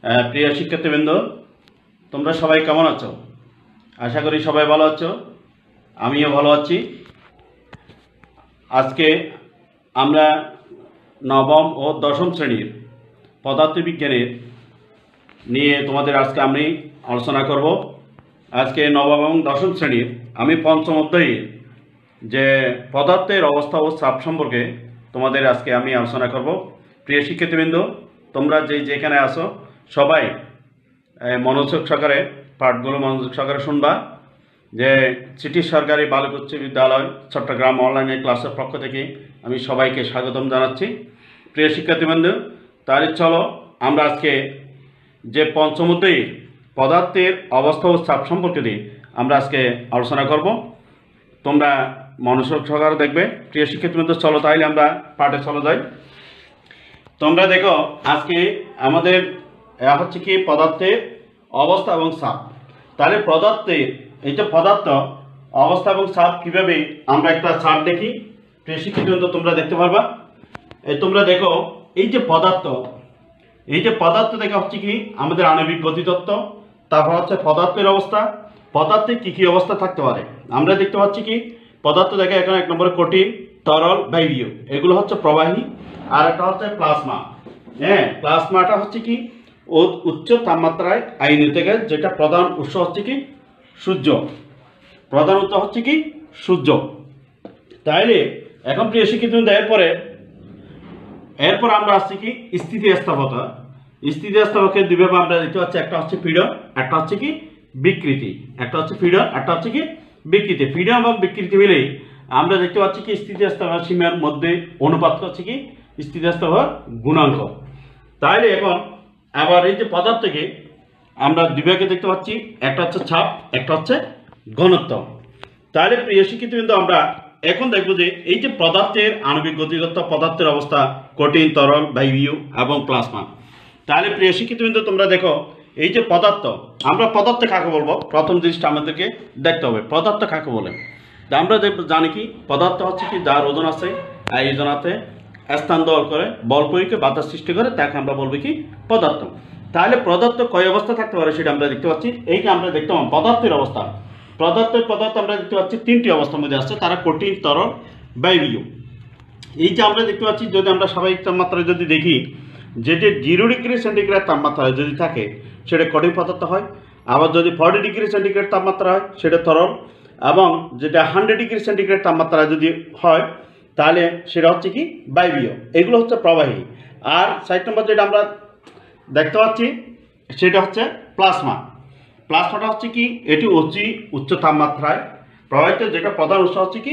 প্রিয় শিক্ষার্থীবৃন্দ, তোমরা সবাই কেমন আছো? আশা করি সবাই ভালো আছো। আমিও ভালো আছি। আজকে আমরা নবম ও দশম শ্রেণীর পদার্থবিজ্ঞানের নিয়ে তোমাদের আজকে আমি আলোচনা করব। আজকে নবম এবং দশম শ্রেণীর আমি পঞ্চম অধ্যায়ের যে পদার্থের অবস্থা ও চাপ সম্পর্কে তোমাদের আজকে আমি আলোচনা করব। প্রিয় শিক্ষার্থীবৃন্দ, তোমরা যেখানে আসো সবাই মনোযোগ সহকারে পাঠগুলো মনোযোগ সহকারে শুনবা। যে সিটি সরকারি বালক উচ্চ বিদ্যালয় চট্টগ্রাম অনলাইনে ক্লাসের পক্ষ থেকে আমি সবাইকে স্বাগতম জানাচ্ছি। প্রিয় শিক্ষার্থীবৃন্দ, তাহলে চলো আমরা আজকে যে পঞ্চম অধ্যায়ে পদার্থের অবস্থা ও চাপ সম্পর্কে দিয়ে আমরা আজকে আলোচনা করব। তোমরা মনোযোগ সহকারে দেখবে। প্রিয় শিক্ষার্থীবৃন্দ, চলো তাহলে আমরা পাঠে চলে যাই। তোমরা দেখো, আজকে আমাদের হচ্ছে কি পদার্থের অবস্থা এবং চাপ। তাহলে পদার্থের এই যে পদার্থ অবস্থা এবং চাপ কীভাবে আমরা একটা চার্ট দেখি। প্রিয় শিক্ষার্থীবৃন্দ, তোমরা দেখতে পারবা। তোমরা দেখো, এই যে পদার্থ দেখা হচ্ছে কি আমাদের আণবিক গতিতত্ত্ব, তারপর হচ্ছে পদার্থের অবস্থা, পদার্থে কী কী অবস্থা থাকতে পারে আমরা দেখতে পাচ্ছি। কি পদার্থ দেখে এখানে এক নম্বরে কঠিন, তরল, বায়বীয়, এগুলো হচ্ছে প্রবাহী। আর একটা হচ্ছে প্লাজমা। প্লাজমাটা হচ্ছে কি উচ্চ তাপমাত্রায় আয়নিত গ্যাস, যেটা প্রধান উৎস হচ্ছে কি সূর্য। প্রধান উৎস হচ্ছে কি সূর্য। তাইলে এখন প্রিয় শিক্ষিত এরপর আমরা আসছি কি স্থিতিস্থাপকতা। স্থিতিস্থাপকের দুইভাবে আমরা দেখতে পাচ্ছি, একটা হচ্ছে পীড়ন, একটা হচ্ছে কি বিকৃতি। একটা হচ্ছে পীড়ন, একটা হচ্ছে কি বিকৃতি। পীড়ন এবং বিকৃতি মিলেই আমরা দেখতে পাচ্ছি কি স্থিতিস্থাপক সীমার মধ্যে অনুপাত হচ্ছে কি স্থিতিস্থাপক গুণাঙ্ক। তাইলে এখন আবার এই যে পদার্থকে আমরা দুইভাগে দেখতে পাচ্ছি, একটা হচ্ছে চাপ, একটা হচ্ছে ঘনত্ব। তাহলে প্রিয় শিক্ষার্থীবৃন্দ, আমরা এখন দেখবো যে এই যে পদার্থের আণবিক গতিতত্ত্ব, পদার্থের অবস্থা কঠিন, তরল, বায়বীয় এবং প্লাজমা। তাহলে প্রিয় শিক্ষার্থীবৃন্দ, তোমরা দেখো এই যে পদার্থ, আমরা পদার্থ কাকে বলবো প্রথম জিনিসটা আমাদেরকে দেখতে হবে, পদার্থ কাকে বলে। তা আমরা জানি কি পদার্থ হচ্ছে কি যার ওজন আছে, এই ওজনাতে স্থান দখল করে বল প্রয়োগে বাধা সৃষ্টি করে, তাকে আমরা বলবো কি পদার্থ। তাহলে পদার্থ কয় অবস্থা থাকতে পারে সেটা আমরা দেখতে পাচ্ছি। এইটা আমরা দেখতে পাবো পদার্থের অবস্থা। পদার্থ আমরা দেখতে পাচ্ছি তিনটি অবস্থার মধ্যে আসছে, তারা কঠিন, তরল, বায়বীয়। এই যে আমরা দেখতে পাচ্ছি, যদি আমরা স্বাভাবিক তাপমাত্রায় যদি দেখি, যেটি 0 ডিগ্রি সেন্টিগ্রেড তাপমাত্রায় যদি থাকে সেটা কঠিন পদার্থ হয়। আবার যদি 40 ডিগ্রি সেন্টিগ্রেড তাপমাত্রা হয় সেটা তরল, এবং যেটা 100 ডিগ্রি সেন্টিগ্রেড তাপমাত্রায় যদি হয় তাহলে সেটা হচ্ছে কি বায়বীয়। এগুলো হচ্ছে প্রবাহী। আর 4 নম্বর যেটা আমরা দেখতে পাচ্ছি সেটা হচ্ছে প্লাজমা। প্লাজমাটা হচ্ছে কি এটি উচ্চ তাপমাত্রায় প্রবাহিত, যেটা প্রধান উৎস হচ্ছে কি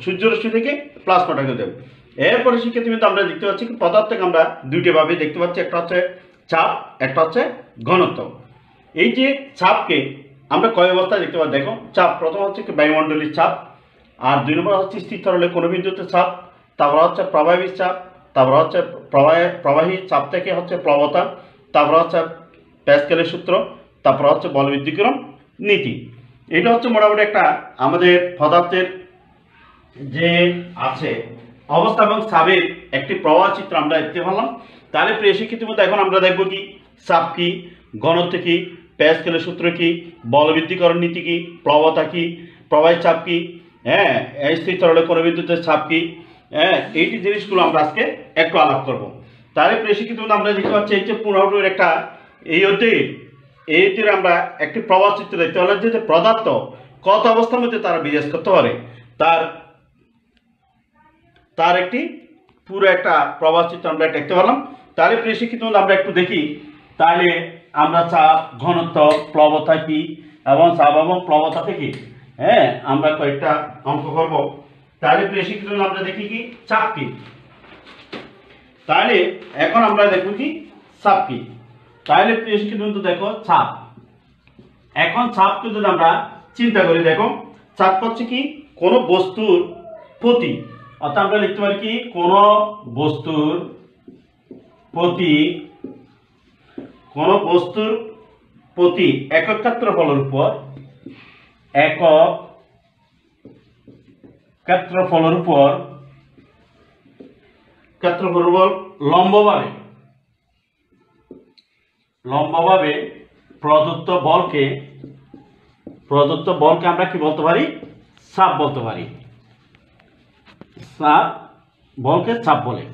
সূর্যরশ্মি থেকে প্লাজমাটাকে দেবে। এরপরে শিক্ষার্থীবৃন্দ, আমরা দেখতে পাচ্ছি কি পদার্থকে আমরা দুইটি ভাবে দেখতে পাচ্ছি, একটা হচ্ছে চাপ, একটা হচ্ছে ঘনত্ব। এই যে চাপকে আমরা কয় অবস্থায় দেখতে পাচ্ছি দেখো। চাপ প্রথম হচ্ছে কি বায়ুমণ্ডলীয় চাপ, আর 2 নম্বর হচ্ছে স্থির তরলে কোনো বিন্দুতে চাপ, তারপর হচ্ছে প্রবাহী চাপ, তারপর হচ্ছে প্রবাহী চাপ থেকে হচ্ছে প্রবণতা, তারপর হচ্ছে প্যাসকেলের সূত্র, তারপর হচ্ছে বলবৃদ্ধিকরণ নীতি। এটা হচ্ছে মোটামুটি একটা আমাদের পদার্থের যে আছে অবস্থা এবং চাপের একটি প্রবাহ চিত্র আমরা দেখতে পেলাম। তাহলে প্রিয় শিক্ষার্থীর মধ্যে এখন আমরা দেখব কি চাপ কি, ঘনত্ব কি, প্যাসকেলের সূত্র কি, বলবৃদ্ধিকরণ নীতি কি, প্রবণতা কি, প্রবাহী চাপ কি, স্থির তরলে কোনো বিন্দুতে চাপ কি, এই জিনিসগুলো আমরা আজকে একটু আলাপ করব। তাহলে প্রিয় শিক্ষিত আমরা দেখতে পাচ্ছি এই যে পুনরাবৃত্তির একটা এই অধ্যায়ে আমরা একটি প্রবাহ চিত্র দেখতে পেলাম, যে পদার্থ কত অবস্থার মধ্যে তারা বিরাজ করতে পারে তার একটি পুরো একটা প্রবাহ চিত্র আমরা দেখতে পেলাম। তাহলে প্রিয় শিক্ষিত আমরা একটু দেখি, তাহলে আমরা চাপ, ঘনত্ব, প্লবতা কি এবং চাপ এবং প্লবতা থেকে আমরা কয়েকটা অঙ্ক করব। তাহলে প্রিয় শিক্ষিত আমরা দেখি কি চাপ কি। তাহলে এখন আমরা দেখব কি চাপ কি। তাহলে প্রিয় শিক্ষিত দেখো চাপ, এখন চাপকে যদি আমরা চিন্তা করি, দেখো চাপ হচ্ছে কি কোনো বস্তুর প্রতি, অর্থাৎ আমরা লিখতে পারি কি কোনো বস্তুর প্রতি একক ক্ষেত্রফলের উপর লম্বভাবে লম্বভাবে প্রদত্ত বলকে আমরা কি বলতে পারি? চাপ বলতে পারি। চাপ বলকে চাপ বলে।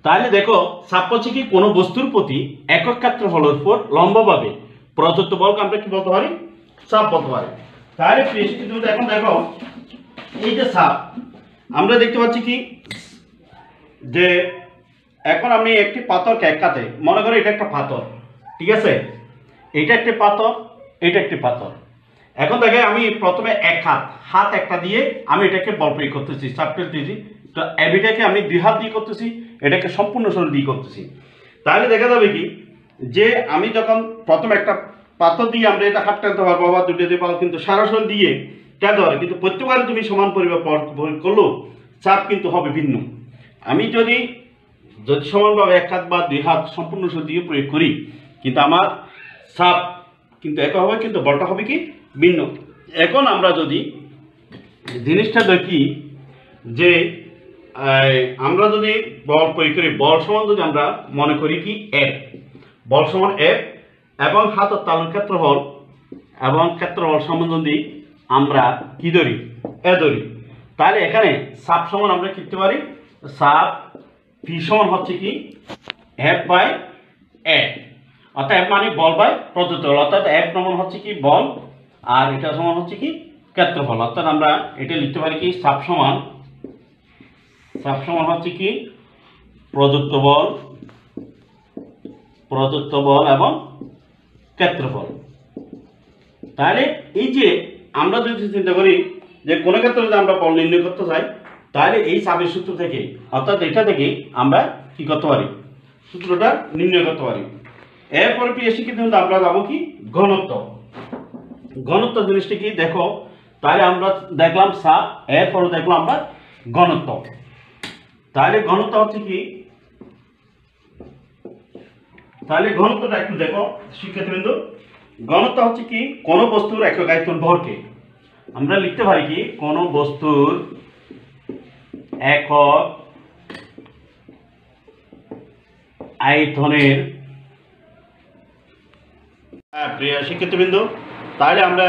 তাহলে দেখো চাপ হচ্ছে কি কোনো বস্তুর প্রতি একক ক্ষেত্রফলের উপর লম্বভাবে প্রদত্ত বলকে আমরা কি বলতে পারি? চাপ বলতে পারি। তাহলে এখন দেখো এই যে চাপ আমরা দেখতে পাচ্ছি কি যে এখন আমি একটি পাথরকে এক হাতে, মনে করো এটা একটা পাথর, ঠিক আছে, এটা একটি পাথর, এটা একটি পাথর। এখন দেখে আমি প্রথমে এক হাত একটা দিয়ে আমি এটাকে বল প্রয়োগ করতেছি, চাপ ফেলতেছি। তো এটাকে আমি 2 হাত দিয়ে করতেছি, এটাকে সম্পূর্ণ শরীর দিয়ে করতেছি। তাহলে দেখা যাবে কি যে আমি যখন প্রথমে একটা পাথর দিয়ে আমরা এটা হাত টানতে পারবো বা দুটো দিয়ে পারবো, কিন্তু সারা শরীর দিয়ে টানতে পারবো, কিন্তু প্রত্যেকবারে তুমি সমান পরিমাণ করলেও চাপ কিন্তু হবে ভিন্ন। আমি যদি সমানভাবে এক হাত বা 2 হাত সম্পূর্ণ শরীর দিয়ে প্রয়োগ করি, কিন্তু আমার চাপ কিন্তু এক হবে, কিন্তু বলটা হবে কি ভিন্ন। এখন আমরা যদি জিনিসটা দেখি যে আমরা যদি বল প্রয়োগ করি, বল সমান যদি আমরা মনে করি কি এক, বল সমান এক, এবং হাতের তালুর ক্ষেত্রফল এবং ক্ষেত্রফল সমান যদি আমরা কি ধরি? এ ধরি। তাহলে এখানে চাপ সমান আমরা কি করতে পারি? চাপ পি সমান হচ্ছে কি এফ বাই এ, অর্থাৎ এফ মানে বল বাই প্রদত্ত বল, অর্থাৎ এফ সমান হচ্ছে কি বল আর এটা সমান হচ্ছে কি ক্ষেত্রফল। অর্থাৎ আমরা এটা লিখতে পারি কি চাপ সমান হচ্ছে কি প্রদত্ত বল এবং ক্ষেত্রফল। তাহলে এই যে আমরা যদি চিন্তা করি যে কোন ক্ষেত্রে যদি আমরা বল নির্ণয় করতে চাই, তাহলে এই চাপের সূত্র থেকে, অর্থাৎ এটা থেকে আমরা কি করতে পারি? সূত্রটা নির্ণয় করতে পারি। এরপরে পিএসসি কিন্তু আমরা যাবো কি ঘনত্ব জিনিসটা কি দেখো। তাহলে আমরা দেখলাম চাপ, এরপরে দেখলাম আমরা ঘনত্ব। তাহলে ঘনত্ব হচ্ছে কি, তাহলে ঘনত্বটা একটু দেখো শিক্ষার্থীবৃন্দ। ঘনত্ব হচ্ছে কি কোন বস্তুর একক আয়তন ভরকে আমরা লিখতে পারি কি কোন বস্তুর একক আয়তনের। প্রিয় শিক্ষার্থীবৃন্দ, তাহলে আমরা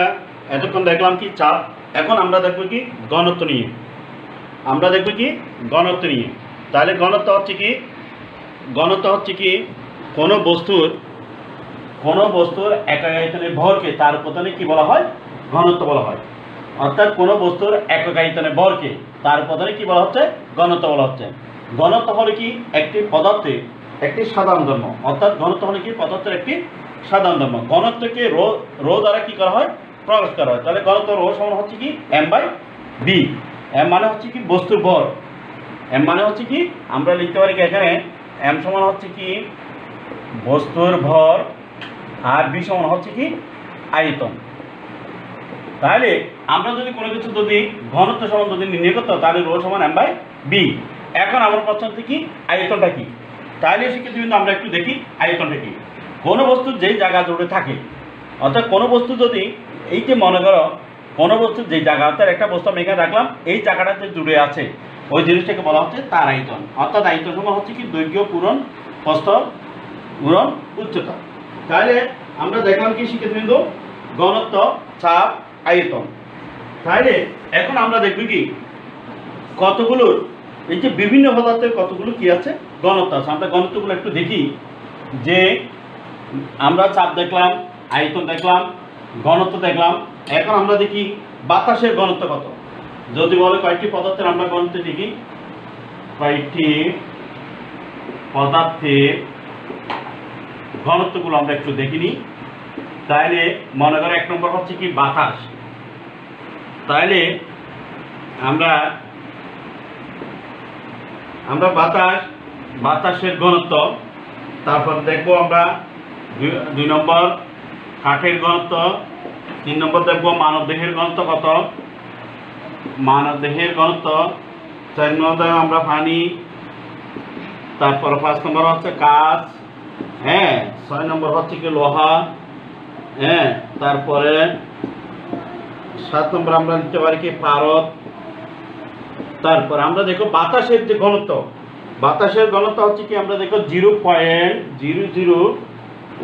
এতক্ষণ দেখলাম কি চাপ, এখন আমরা দেখবো কি ঘনত্ব নিয়ে। তাহলে ঘনত্ব হচ্ছে কি কোন বস্তুর একক আয়তনের ভরকে তার উপাদানে কি বলা হয়? ঘনত্ব বলা হয়। অর্থাৎ কোন বস্তুর একক আয়তনের ভরকে তার উপাদানে কি বলা হচ্ছে? ঘনত্ব বলা হচ্ছে। ঘনত্ব হলো কি একটি পদার্থের একটি সাধারণ ধর্ম, অর্থাৎ ঘনত্ব হলো কি পদার্থের একটি সাধারণ ধর্ম। ঘনত্বকে রো দ্বারা কি করা হয়? প্রকাশ করা হয়। তাহলে ঘনত্ব রো সমান হচ্ছে কি এম বাই বি। এম মানে হচ্ছে কি বস্তুর ভর, এম মানে হচ্ছে কি আমরা লিখতে পারি কি এখানে এম সমান হচ্ছে কি বস্তুর ভর আর বি সমান হচ্ছে কি আয়তন। তাহলে আমরা যদি কোনো কিছু যদি ঘনত্ব সমান যদি নির্ণয় করতে হয়, তাহলে রো সমান এম বাই বি। এখন আমার প্রশ্ন হচ্ছে কি আয়তনটা কি? তাহলে সেক্ষেত্রে কিন্তু আমরা একটু দেখি আয়তনটা কি। কোনো বস্তু যেই জায়গা জুড়ে থাকে, অর্থাৎ কোনো বস্তু যদি এই যে মনে করো কোনো বস্তু যেই জায়গা, অর্থাৎ একটা বস্তু আমি এখানে রাখলাম, এই জায়গাটাতে জুড়ে আছে ওই জিনিসটাকে বলা হচ্ছে তার আয়তন। অর্থাৎ আয়তন সমান হচ্ছে কি দৈর্ঘ্য পূরণ প্রস্থ পূরণ উচ্চতা। তাহলে আমরা দেখলাম কি শিক্ষার্থীবৃন্দ ঘনত্ব, চাপ, আয়তন। তাহলে এখন আমরা দেখব কি কতগুলো এই যে বিভিন্ন পদার্থের কতগুলো কি আছে ঘনত্ব আছে। আমরা ঘনত্বগুলো একটু দেখি যে আমরা চাপ দেখলাম, আয়তন দেখলাম, ঘনত্ব দেখলাম। এখন আমরা দেখি বাতাসের ঘনত্ব কত। যদি বলে কয়েকটি পদার্থের আমরা ঘনত্ব দেখি, কয়েকটি পদার্থের ঘনত্বগুলো আমরা একটু দেখিনি। তাহলে মনে করো 1 নম্বর হচ্ছে কি বাতাস। তাহলে আমরা বাতাসের ঘনত্ব, তারপর দেখবো আমরা 2 নম্বর কাঠের ঘনত্ব, 3 নম্বর দেখবো মানবদেহের ঘনত্ব কত, মানবদেহের ঘনত্ব, 4 নম্বর আমরা পানি, তারপর 5 নম্বর হচ্ছে কাঁচ, 6 নম্বর হচ্ছে কি লোহা, তারপরে 7 নম্বর আমরা নিতে পারি কি পারদ। তারপর আমরা দেখো বাতাসের যে ঘনত্ব, বাতাসের ঘনত্ব হচ্ছে কি আমরা দেখো 0.00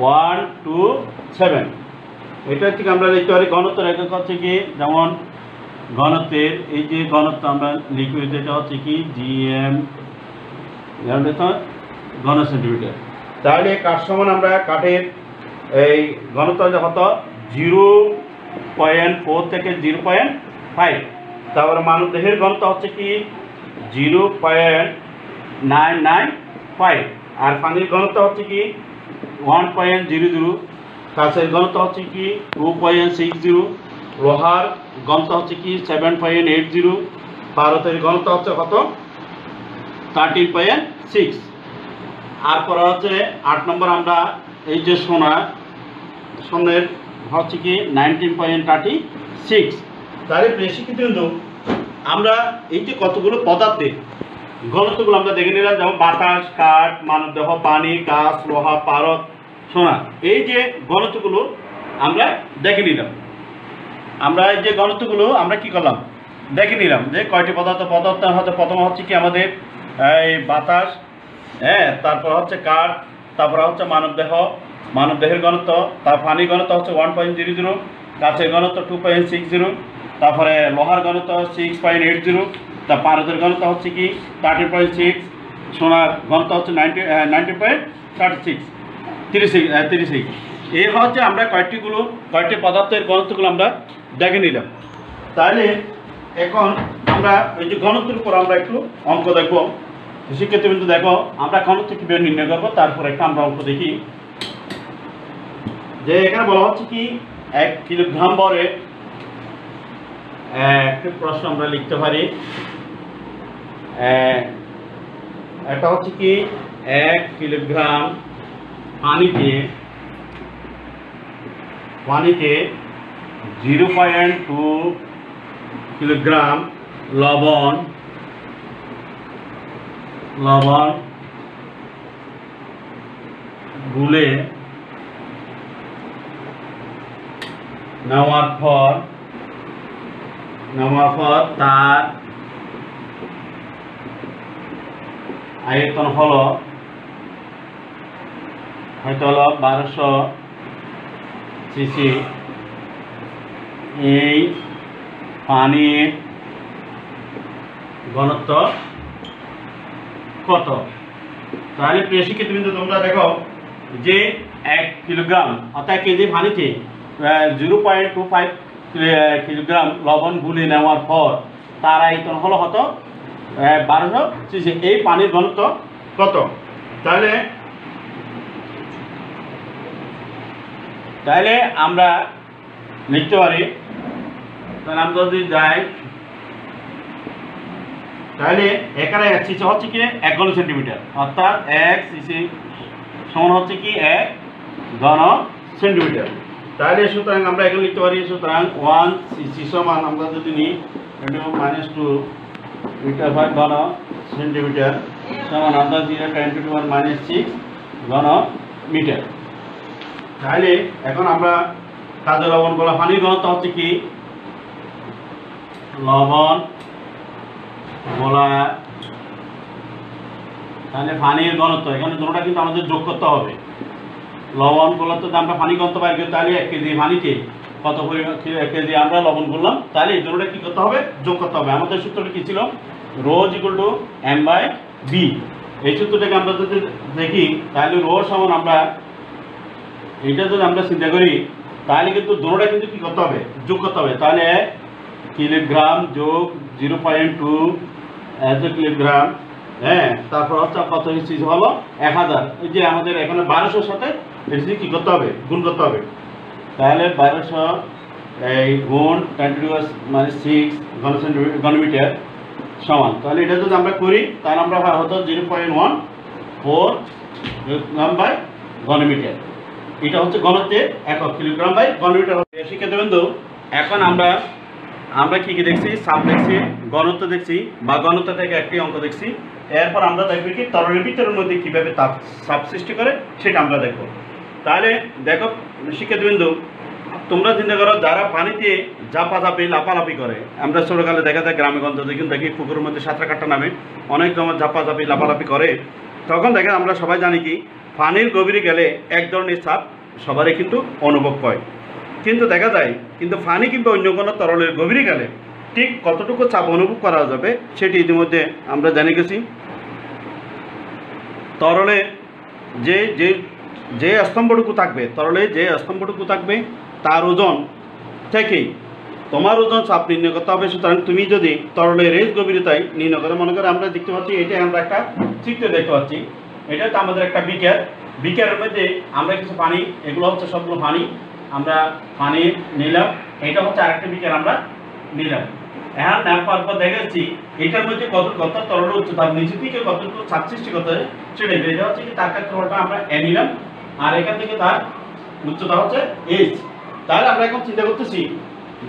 1 2 7। এটা থেকে আমরা লিখতে পারি ঘনত্বের একক হচ্ছে কি, যেমন ঘনত্বের এই যে ঘনত্ব আমরা লিখি এটা হচ্ছে কি GM ঘন সেন্টিমিটার। তাহলে কাঠ সমান আমরা কাঠের এই ঘনত্ব কত 0.4 থেকে 0.5। তারপরে মানব দেহের ঘনত্ব হচ্ছে কি 0.995। আর পানির ঘনত্ব হচ্ছে কি 1.00। কাঁচের ঘনত্ব হচ্ছে কি 2.60। লোহার ঘনত্ব হচ্ছে কি 7.80। পারদের ঘনত্ব হচ্ছে কত 13.6। আর পরে হচ্ছে 8 নম্বর আমরা এই যে সোনের হচ্ছে কি 19.36। তাহলে বেশি কিন্তু আমরা এই যে কতগুলো পদার্থের ঘনত্বগুলো আমরা দেখে নিলাম, যেমন বাতাস, কাঠ, মানবদেহ, পানি, কাঁচ, লোহা, পারদ, সোনা, এই যে ঘনত্বগুলো আমরা দেখে নিলাম। আমরা এই যে ঘনত্বগুলো আমরা কি করলাম দেখে নিলাম যে কয়টি পদার্থ হচ্ছে প্রথমে হচ্ছে কি আমাদের এই বাতাস, হ্যাঁ, তারপর হচ্ছে কাঠ, তারপর হচ্ছে মানবদেহের ঘনত্ব, তার পানির ঘনত্ব হচ্ছে 1.00, কাঁচের ঘনত্ব 2.60, তারপরে লোহার ঘনত্ব 6.80, তার পারদের ঘনত্ব হচ্ছে কি 13.6, সোনার ঘনত্ব হচ্ছে 19.36। এই হচ্ছে আমরা কয়টি পদার্থের ঘনত্বগুলো আমরা দেখে নিলাম। তাহলে এখন আমরা এই যে ঘনত্বের উপর আমরা একটু অঙ্ক দেখব। শিক্ষার্থীবৃন্দ দেখো, আমরা ঘনত্ব কীভাবে নির্ণয় করবো তারপর একটা আমরা অঙ্ক দেখি। যে এখানে বলা হচ্ছে কি 1 কিলোগ্রাম ভরে একটা প্রশ্ন আমরা লিখতে পারি। এটা হচ্ছে কি 1 কিলোগ্রাম পানিতে 0.2 কিলোগ্রাম লবণ গুলে নেওয়ার পর তার আয়তন হলো 1200 সিসি। এই পানির ঘনত্ব কত? তাহলে প্রিয় শিক্ষার্থীবৃন্দ তোমরা দেখো যে 1 কিলোগ্রাম অর্থাৎ কেজি পানিতে 0.25 কিলোগ্রাম লবণ গুলে নেওয়ার পর তার আয়তন হলো কত 1200 সিসি। এই পানির ঘনত্ব কত? তাহলে আমরা লিখতে পারি, তাহলে আমরা যদি যাই তাহলে এখানে সিসি হচ্ছে কি 1 ঘন সেন্টিমিটার, অর্থাৎ 1 সিসি সমান হচ্ছে কি 1 ঘন সেন্টিমিটার। তাহলে সুতরাং আমরা এখানে লিখতে পারি, সুতরাং 1 সিসি সমান আমরা যদি নিই -2 মিটার ভাগ ঘন সেন্টিমিটার সমান আমরা 0.10⁻⁶ ঘন মিটার। তাহলে এখন আমরা কাজে লবণ বলা পানির ঘনত্ব হচ্ছে কি লবণ বলা, তাহলে পানির ঘনত্ব এখানে দুটোটা কিন্তু আমাদের যোগ করতে হবে। লবণ গুলো তো আমরা পানি ঘনত্ব পাই, তাহলে 1 কেজি পানিতে কত পরিমাণ 1 কেজি আমরা লবণ করলাম, তাহলে এই দুটোটা কি করতে হবে যোগ করতে হবে। আমাদের সূত্রটা কি ছিল ρ = m/b। এই সূত্রটাকে আমরা যদি দেখি তাহলে ρ সমান আমরা এটা যদি আমরা চিন্তা করি তাহলে কিন্তু দুটোটা কিন্তু কি করতে হবে যোগ করতে হবে। তাহলে 1 কিলোগ্রাম যোগ 0.2 কিলোগ্রাম, হ্যাঁ, তারপর হচ্ছে কত সিসি হলো 1000। এই যে আমাদের এখানে 1200 সাথে এসি কি করতে হবে গুণ করতে হবে। তাহলে 1200 এই গুণ 10⁻⁶ ঘনমিটার সমান। তাহলে এটা যদি আমরা করি তাহলে আমরা হতো 0.14 ঘনমিটার। এটা হচ্ছে ঘনত্বের একক, কিলোগ্রাম বাই ঘনমিটার। শিক্ষার্থীবৃন্দ এখন আমরা কি দেখছি, চাপ দেখছি, ঘনত্ব দেখছি বা ঘনত্ব থেকে একটি অঙ্ক দেখছি। এরপর আমরা দেখব কি তরলের ভিতরের মধ্যে কিভাবে চাপ সৃষ্টি করে সেটা আমরা দেখব। তাহলে দেখো শিক্ষার্থীবৃন্দ, তোমরা চিন্তা করো যারা পানিতে লাফালাফি করে, আমরা ছোটকালে দেখা যায় গ্রামে গঞ্জে দেখুন দেখি পুকুরের মধ্যে সাঁতার কাটা নামে অনেক জমা লাফালাফি করে, তখন দেখে আমরা সবাই জানি কি পানির গভীরে গেলে এক ধরনের চাপ সবারই কিন্তু অনুভব হয়, কিন্তু দেখা যায় কিন্তু পানি কিংবা অন্য কোনো তরলের গভীরে গেলে ঠিক কতটুকু চাপ অনুভব করা যাবে সেটি ইতিমধ্যে আমরা জেনে গেছি। তরলে যে যে যে স্তম্ভটুকু থাকবে, তরলে যে স্তম্ভটুকু থাকবে তার ওজন থেকেই তোমার ওজন চাপ নির্ণয় করতে হবে। সুতরাং তুমি যদি তরলের রেস গভীরতায় নির্ণয় করে, মনে করে আমরা দেখতে পাচ্ছি, এটা আমরা একটা চিত্র দেখতে পাচ্ছি, এটা হচ্ছে আমাদের একটা বিকার, বিকারের মধ্যে আমরা কিছু পানি, এগুলো হচ্ছে সবগুলো পানি, আমরা পানি নিলাম, এটা হচ্ছে আরেকটা বিকার আমরা নিলাম। এখন নেওয়ার পর দেখাচ্ছি এটার মধ্যে কত তরলের উচ্চতা নিচে থেকে কতটুকু চাপ সৃষ্টি করতে হয় সেটা, এটা হচ্ছে কি তার ক্ষেত্রফলটা আমরা এ নিলাম, আর এখান থেকে তার উচ্চতা হচ্ছে এইচ। তাহলে আমরা এখন চিন্তা করতেছি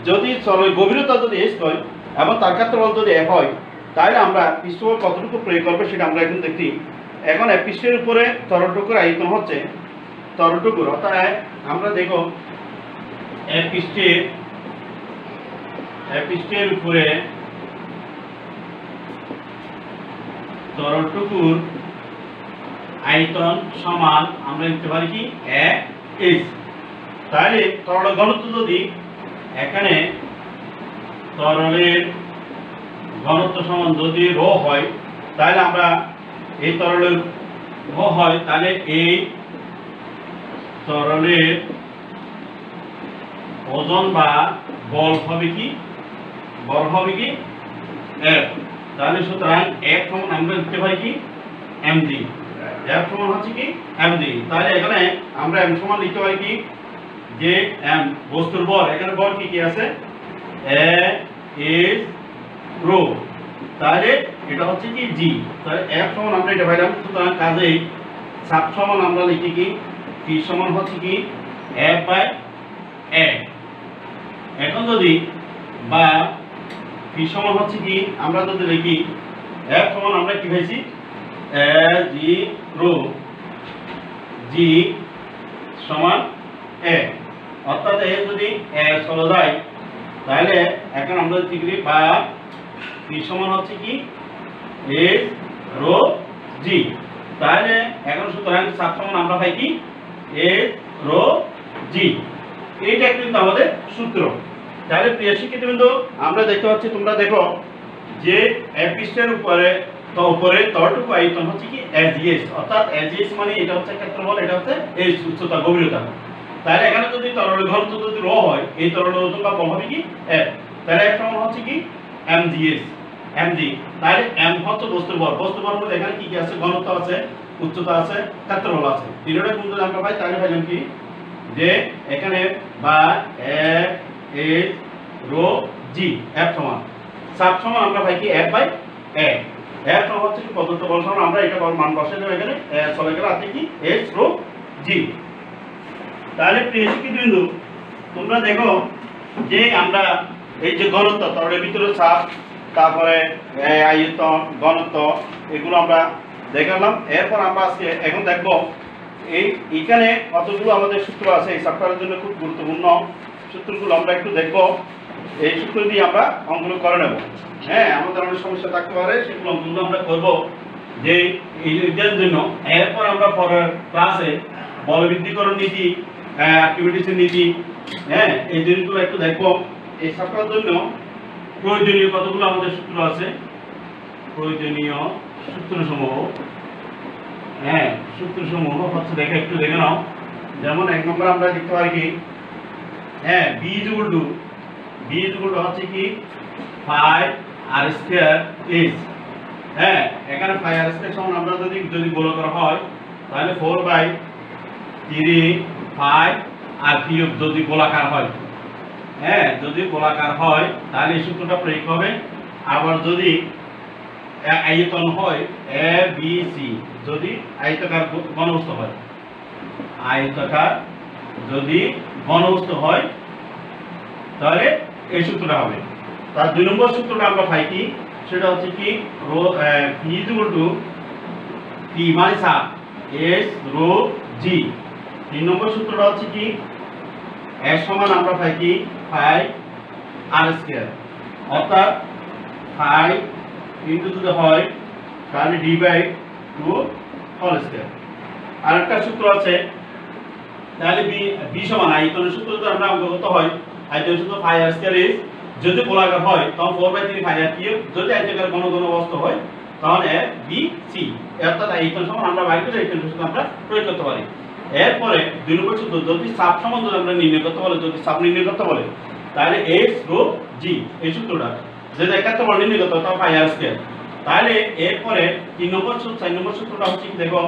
যদি তরলের গভীরতা যদি এইচ হয় এবং তার ক্ষেত্রফল যদি এ হয়, তাহলে আমরা পৃষ্ঠফল কতটুকু প্রয়োগ করবো সেটা আমরা এখন দেখি। এখন পৃষ্ঠের উপরে তরলটুকুর আয়তন হচ্ছে তরলটুকুর, অর্থাৎ আমরা দেখো পৃষ্ঠের উপরে তরলটুকুর আয়তন সমান আমরা লিখতে পারি কি এইচ। তাহলে তরল ঘনত্ব যদি এখানে তরলের ঘনত্ব সমান যদি রো হয়, তাহলে আমরা এই তরলের রো হয়, তাহলে এই তরলের ওজন বা বল হবে কি, বল হবে কি এফ। তাহলে সুতরাং এফ সমান আমরা লিখতে পারি কি এমজি, এফ সমান হচ্ছে কি এমজি। তাহলে এখানে আমরা এম সমান লিখতে পারি কি যে এম বস্তুর বল, এখানে বল কি কি আছে এ এস রো, তাহলে এটা হচ্ছে কি জি। তাহলে এফ সমান আমরা এটা পাইলাম। সুতরাং কাজেই চাপ সমান আমরা লিখি কি পি সমান হচ্ছে কি এফ বাই এ। এখন যদি বা পি সমান হচ্ছে কি আমরা যদি লিখি এফ সমান আমরা কি পাইছি এ জি রো, জি সমান এ, অর্থাৎ এ যদি এ চলে যায় তাহলে এখন আমরা কি করি বা পি সমান হচ্ছে কি এ রো জি। তাহলে এখন সুতরাং চাপ সমান আমরা পাই কি এ রো জি। এইটা কিন্তু আমাদের সূত্র। তাহলে প্রিয় শিক্ষার্থীবৃন্দ, আমরা দেখতে পাচ্ছি, তোমরা দেখো যে পৃষ্ঠের উপরে তরটুকু আয়তন হচ্ছে কি এসজিএস, অর্থাৎ এসজিএস মানে এটা হচ্ছে ক্ষেত্রফল, এটা হচ্ছে এই উচ্চতা গভীরতা। তাহলে এখানে যদি তরলের ঘনত্ব যদি রো হয়, এই তরলের ওজন বা বল হবে কি এফ, তাহলে এফ সমান হচ্ছে কি এমজিএস, এমজি। তাহলে এম হচ্ছে বস্তুর বল, বস্তুর বল মধ্যে এখানে কি কি আছে, ঘনত্ব আছে, উচ্চতা আছে, ক্ষেত্রফল আছে, তিনটা গুণ যদি আমরা পাই তাহলে পাইলাম কি যে এখানে বা এফ এস রো জি, এফ সমান চাপ সমান আমরা পাই কি এফ বাই এ। এফ সমান হচ্ছে কি প্রদত্ত বল সমান আমরা এটা মান বসাই দেব, এখানে চলে গেল আছে কি এস রো জি। তাহলে প্রিয় শিক্ষার্থীবৃন্দ, তোমরা দেখো যে আমরা এই যে ঘনত্ব, তরলের ভিতরে চাপ, তারপরে আয়তন, ঘনত্ব, এগুলো আমরা দেখালাম। এরপর আমরা আজকে এখন দেখবো এইখানে কতগুলো আমাদের সূত্র আছে, এই চ্যাপ্টারের জন্য খুব গুরুত্বপূর্ণ সূত্রগুলো আমরা একটু দেখবো। এই সূত্র দিয়ে আমরা অঙ্কগুলো করে নেব। হ্যাঁ, আমাদের অনেক সমস্যা থাকতে পারে, সেগুলো অঙ্কগুলো আমরা করবো যে এইটার জন্য। এরপর আমরা পরের ক্লাসে বলবৃদ্ধিকরণ নীতি, অ্যাক্টিভিটিসের নীতি, হ্যাঁ, এই জিনিসগুলো একটু দেখবো। এই চ্যাপ্টারের জন্য প্রয়োজনীয় কতগুলো আমাদের সূত্র আছে, প্রয়োজনীয় সূত্রসমূহ, হ্যাঁ সূত্রসমূহ হচ্ছে একটু দেখে নাও। যেমন এক নম্বর আমরা লিখতে পারি কি হ্যাঁ বি ইকুয়াল টু হচ্ছে কি 5r² is, হ্যাঁ এখানে 5r² সমান আমরা যদি বল করা হয় তাহলে 4/3 5 আর কিউব যদি গোলাকার হয়, হ্যাঁ যদি গোলাকার হয় তাহলে এই সূত্রটা প্রয়োগ হবে। আবার যদি আয়তন হয় এ বি সি, যদি আয়তাকার ঘনবস্তু হয়, আয়তাকার যদি ঘনবস্তু হয় তাহলে এই সূত্রটা হবে। তার দুই নম্বর সূত্রটা আমরা পাই কি, সেটা হচ্ছে কি rho P equal to P মানে চাপ এস রো জি। তিন নম্বর সূত্রটা হচ্ছে কি এর সমান আমরা পাই কি 5r², অর্থাৎ 5 ইনটু যদি হয় তাহলে d/2 হোল স্কয়ার। আরেকটা সূত্র আছে, তাহলে বি সমান আয়তনের সূত্র যদি আমরা অঙ্কগত হয়, আয়তনের সূত্র ফাই আর স্কয়ার ইজ, যদি গোলাকার হয় তখন 4/3 ফাই আর কিউব, যদি আয়তাকার ঘন বস্তু হয় তখন এ বি সি, অর্থাৎ আয়তন সমান আমরা বাইরে করে আয়তনের সূত্র আমরা প্রয়োগ করতে পারি। এরপরে 2 নম্বর সূত্র, যদি চাপ সমান যদি আমরা নির্ণয় করতে বলে, যদি চাপ নির্ণয় করতে বলে তাহলে x রো জি, এই সূত্রটা যদি ক্ষেত্রফল নির্ণয় করতে হয় তখন ফাই আর স্কয়ার। তাহলে এরপরে 3 নম্বর সূত্র, 4 নম্বর সূত্রটা হচ্ছে কি দেখো,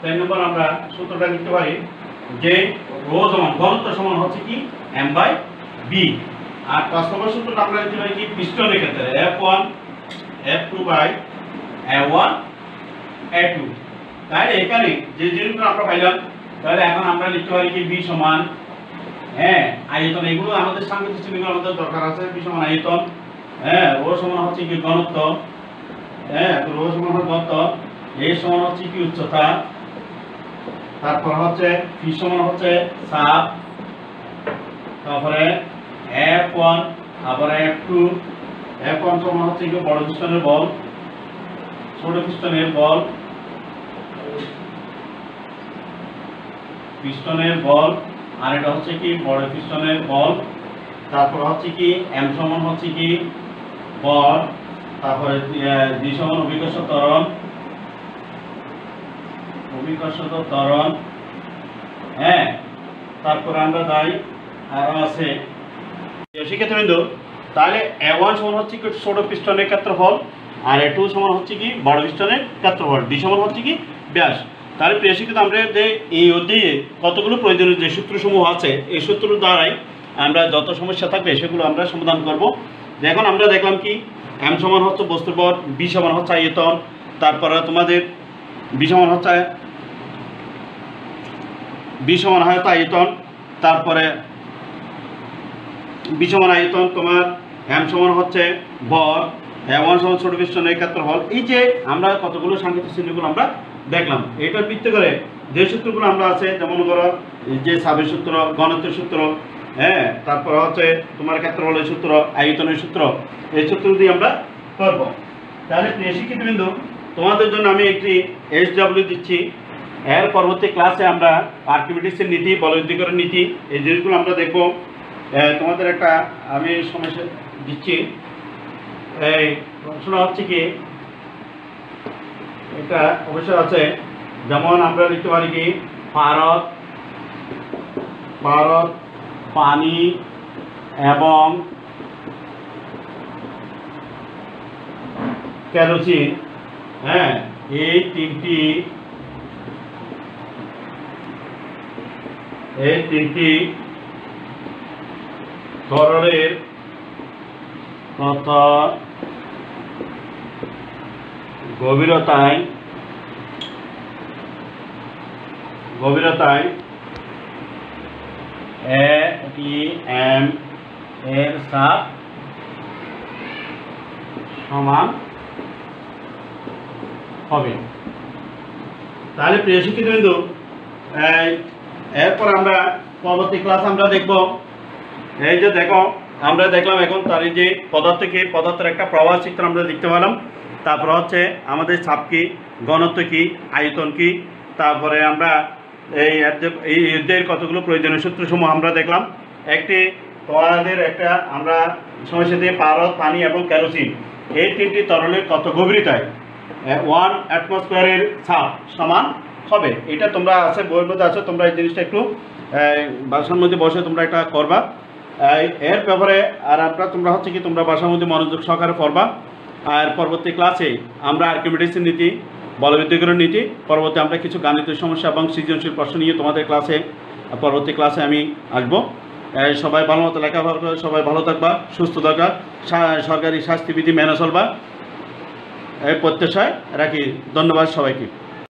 4 নম্বর আমরা সূত্রটা লিখতে পারি যে রো সমান ঘনত্ব সমান হচ্ছে কি m/b। আর 5 নম্বর সূত্রটা আমরা লিখতে পারি কি পিস্টনের ক্ষেত্রে f1 f2/a1 a2। তাহলে এখানে যে জিনিসগুলো আমরা পাইলাম, তাহলে এখন আমরা লিখতে পারি কি b সমান, হ্যাঁ আয়তন, এগুলো আমাদের সাংকেতিক চিহ্নগুলো আমাদের দরকার আছে। b সমান আয়তন, হ্যাঁ রো সমান হচ্ছে কি ঘনত্ব, হ্যাঁ রো সমান ঘনত্ব, a সমান হচ্ছে কি উচ্চতা, তারপর হচ্ছে p সমান হচ্ছে চাপ, তারপরে f1 আবার f2, f1 সমান হচ্ছে কি বড় পিস্টনের বল, ছোট পিস্টনের বল, আর এটা হচ্ছে কি বড় পিস্টনের বল, তারপর হচ্ছে কি m সমান হচ্ছে কি বল, তারপরে g সমান অভিকর্ষ ত্বরণ, হ্যাঁ তারপর আমরা যাই আরো আছে শিক্ষার্থীবৃন্দ। তাহলে a1 সমান হচ্ছে কি ছোট পিস্টনের ক্ষেত্রফল, আর a2 সমান হচ্ছে কি বড় পিস্টনের ক্ষেত্রফল, d সমান হচ্ছে কি ব্যাস। তাহলে প্রিয় শিক্ষার্থী, আমরা যে এই অধ্যায়ে কতগুলো প্রয়োজনীয় যে সূত্রসমূহ আছে, এই সূত্র দ্বারাই আমরা যত সমস্যা থাকবে সেগুলো আমরা সমাধান করব। এখন আমরা দেখলাম কি m সমান হচ্ছে বস্তুর ভর, b সমান হচ্ছে আয়তন, তারপরে তোমাদের b সমান হচ্ছে আয়তন, তারপরে b সমান আয়তন, তোমার m সমান হচ্ছে ভর, a1 সমান ছোট পিস্টনের ক্ষেত্রফল। এই যে আমরা কতগুলো সাংকেতিক চিহ্নগুলো আমরা দেখলাম, এটার ভিত্তি করে যে সূত্রগুলো আমরা আছে, যেমন ধরো যে চাপের সূত্র, ঘনত্বের সূত্র, হ্যাঁ তারপর হচ্ছে তোমার ক্ষেত্রফলের সূত্র, আয়তনের সূত্র, এই সূত্র দিয়ে আমরা করব। তাহলে প্রিয় শিক্ষার্থীবৃন্দ, তোমাদের জন্য আমি একটি SW দিচ্ছি। এর পরবর্তী ক্লাসে আমরা আর্কিমিডিসের নীতি, বলবিদ্যুতীকরণ নীতি, এই জিনিসগুলো আমরা দেখব। তোমাদের একটা আমি সমস্যা দিচ্ছি, এই প্রশ্নটা হচ্ছে কি, এটা অবশ্যই আছে, যেমন আমরা লিখতে পারি কি পারদ, পানি এবং কেরোসিন, হ্যাঁ এই তিনটি তরলের গভীরতায় ATM এর চাপ সমান হবে। তাহলে প্রিয় শিক্ষার্থীবৃন্দ, এরপর আমরা পরবর্তী ক্লাস আমরা দেখব। এই যে দেখো, আমরা দেখলাম এখন তার এই যে পদার্থের একটা প্রবাহ চিত্র আমরা দেখতে পেলাম, তারপর হচ্ছে আমাদের চাপ কি, ঘনত্ব কি, আয়তন কি, তারপরে আমরা এই এর কতগুলো প্রয়োজনীয় সূত্রসমূহ আমরা দেখলাম। একটি তোমাদের একটা আমরা সমস্যা দিয়ে পারদ, পানি এবং কেরোসিন, এই তিনটি তরলের কত গভীরতায় 1 অ্যাটমসফিয়ারের চাপ সমান হবে। এটা তোমরা আছে বইয়ের মধ্যে আছে, তোমরা এই জিনিসটা একটু বাসার মধ্যে বসে তোমরা একটা করবা এর ব্যাপারে। আর তোমরা হচ্ছে কি তোমরা বাসার মধ্যে মনোযোগ সহকারে পড়বা। আর পরবর্তী ক্লাসে আমরা আর্কিমিডিসের নীতি, বলবিদ্যুতীকরণ নীতি, পরবর্তী আমরা কিছু গাণিতিক সমস্যা এবং সৃজনশীল প্রশ্ন নিয়ে তোমাদের পরবর্তী ক্লাসে আমি আসবো। সবাই ভালো মতো লেখাপড়া করে সবাই ভালো থাকবা, সুস্থ থাকবা, সরকারি স্বাস্থ্যবিধি মেনে চলবা, এই প্রত্যাশায় রাখি। ধন্যবাদ সবাইকে।